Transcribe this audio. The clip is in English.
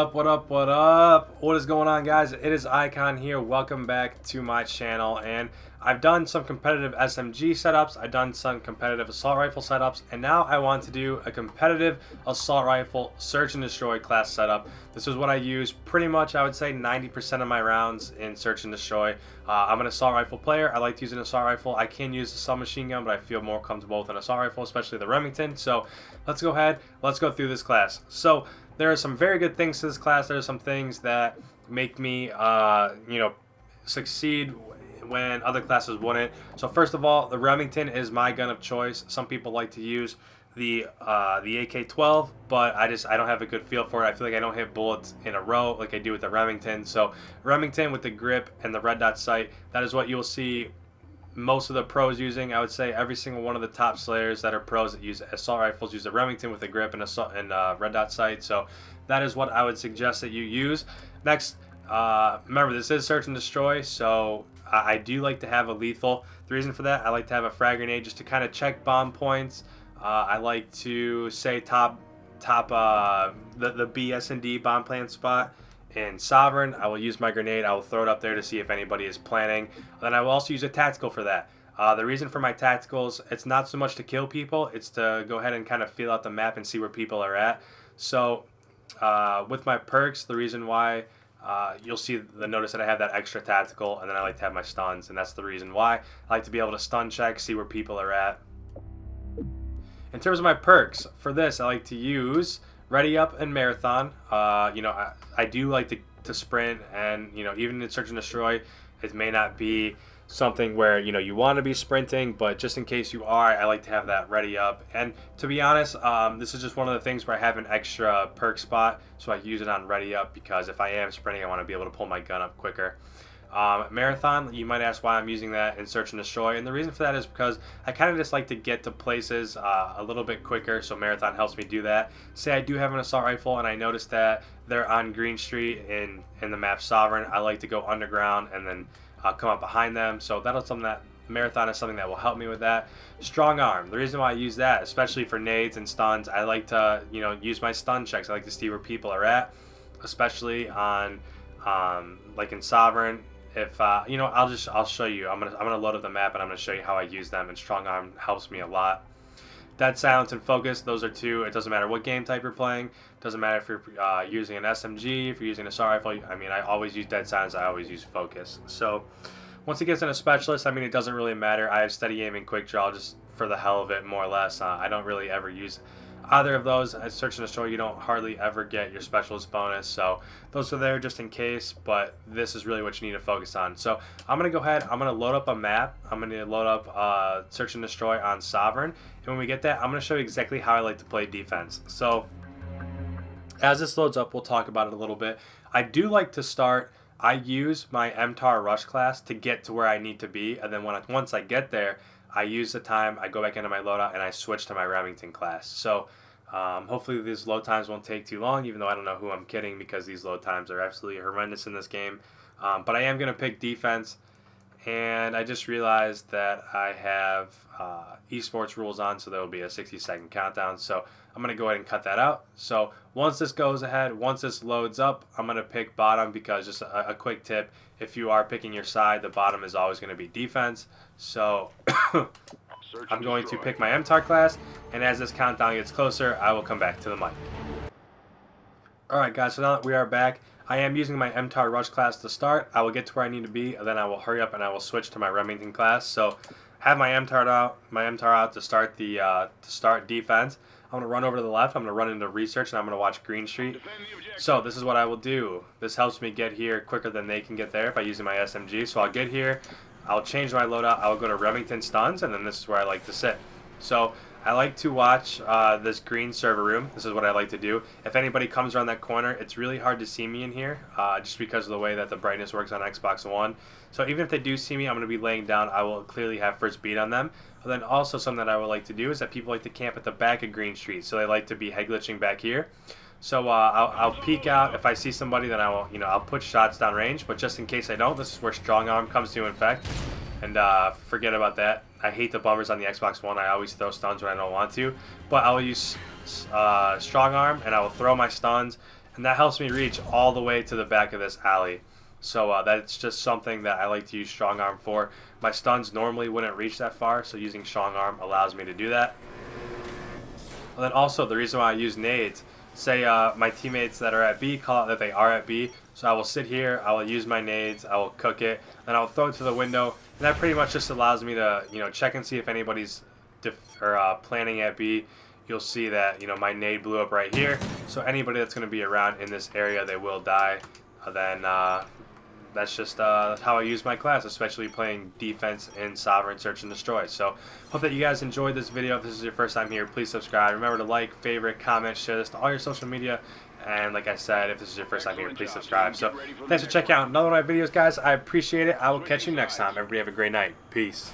up, what up, what up? What is going on, guys? It is Icon here. Welcome back to my channel. And I've done some competitive SMG setups. I've done some competitive assault rifle setups. And now I want to do a competitive assault rifle search and destroy class setup. This is what I use pretty much, I would say, 90% of my rounds in search and destroy. I'm an assault rifle player. I like to use an assault rifle. I can use the submachine gun, but I feel more comfortable with an assault rifle, especially the Remington. So let's go ahead. Let's go through this class. So there are some very good things to this class. There are some things that make me, succeed when other classes wouldn't. So first of all, the Remington is my gun of choice. Some people like to use the AK-12, but I don't have a good feel for it. I feel like I don't hit bullets in a row like I do with the Remington. So Remington with the grip and the red dot sight, that is what you'll see most of the pros using. I would say every single one of the top slayers that are pros that use assault rifles use the Remington with the grip and red dot sight. So that is what I would suggest that you use. Next, remember, this is search and destroy, so I do like to have a lethal. The reason for that, I like to have a frag grenade just to kind of check bomb points. I like to say top the B, S, and D bomb plant spot. In Sovereign, I will use my grenade. I will throw it up there to see if anybody is planning. Then I will also use a tactical for that. The reason for my tacticals, it's not so much to kill people, it's to go ahead and kind of feel out the map and see where people are at. So with my perks, the reason why you'll see notice that I have that extra tactical, and then I like to have my stuns, and that's the reason why. I like to be able to stun check, see where people are at. In terms of my perks, for this I like to use Ready Up and Marathon. I do like to sprint, and even in search and destroy, it may not be something where you want to be sprinting, but just in case you are, I like to have that ready up. And to be honest, this is just one of the things where I have an extra perk spot, so I use it on ready up, because if I am sprinting, I want to be able to pull my gun up quicker. Marathon, you might ask why I'm using that in search and destroy, and the reason for that is because I kind of just like to get to places a little bit quicker, so Marathon helps me do that. Say I do have an assault rifle and I notice that they're on Green Street in the map Sovereign, I like to go underground and then come up behind them, so that'll something that Marathon is something that will help me with that. Strong Arm, the reason why I use that, especially for nades and stuns, I like to use my stun checks. I like to see where people are at, especially on like in Sovereign. If I'll show you. I'm gonna load up the map and I'm gonna show you how I use them. And Strong Arm helps me a lot. Dead Silence and Focus, those are two. It doesn't matter what game type you're playing. Doesn't matter if you're using an SMG, if you're using an assault rifle. I mean, I always use Dead Silence. I always use Focus. So once it gets in a specialist, I mean, it doesn't really matter. I have steady aim and quick draw just for the hell of it, more or less. I don't really ever use either of those. At search and destroy, you don't hardly ever get your specialist bonus, so those are there just in case, but this is really what you need to focus on. So I'm gonna go ahead, I'm gonna load up a map. I'm gonna load up search and destroy on Sovereign, and when we get that, I'm gonna show you exactly how I like to play defense. So as this loads up, we'll talk about it a little bit. I do like to start, I use my MTAR rush class to get to where I need to be, and then once I get there, I use the time, I go back into my loadout, and I switch to my Remington class. So hopefully these load times won't take too long, even though I don't know who I'm kidding, because these load times are absolutely horrendous in this game. But I am going to pick defense, and I just realized that I have esports rules on, so there will be a 60-second countdown. So I'm going to go ahead and cut that out. So once this goes ahead, once this loads up, I'm going to pick bottom, because just a quick tip, if you are picking your side, the bottom is always going to be defense. So I'm going to pick my MTAR class, and as this countdown gets closer, I will come back to the mic. Alright guys, so now that we are back, I am using my MTAR rush class to start. I will get to where I need to be, and then I will hurry up and I will switch to my Remington class. So have my MTAR out to start defense. I'm going to run over to the left, I'm going to run into research, and I'm going to watch Green Street. So this is what I will do. This helps me get here quicker than they can get there by using my SMG. So I'll get here, I'll change my loadout, I'll go to Remington stuns, and then this is where I like to sit. So I like to watch this green server room. This is what I like to do. If anybody comes around that corner, it's really hard to see me in here, just because of the way that the brightness works on Xbox One. So even if they do see me, I'm going to be laying down. I will clearly have first beat on them. But then also something that I would like to do is that people like to camp at the back of Green Street. So they like to be head glitching back here. So I'll peek out. If I see somebody, then I will, I'll put shots down range. But just in case I don't, this is where Strong Arm comes to effect. And forget about that. I hate the bumpers on the Xbox One. I always throw stuns when I don't want to. But I will use Strong Arm, and I will throw my stuns. and that helps me reach all the way to the back of this alley. So that's just something that I like to use strong arm for. My stuns normally wouldn't reach that far, so using strong arm allows me to do that. And then also the reason why I use nades, say my teammates that are at B call out that they are at B, so I will sit here, I will use my nades, I will cook it, then I'll throw it to the window, and that pretty much just allows me to, you know, check and see if anybody's planning at B. You'll see that, you know, my nade blew up right here, so anybody that's going to be around in this area, they will die. Then that's just how I use my class, especially playing defense in Sovereign Search and Destroy. So hope that you guys enjoyed this video. If this is your first time here, please subscribe. Remember to like, favorite, comment, share this to all your social media. And like I said, if this is your first time here, please subscribe. So thanks for checking out another one of my videos, guys. I appreciate it. I will catch you next time. Everybody have a great night. Peace.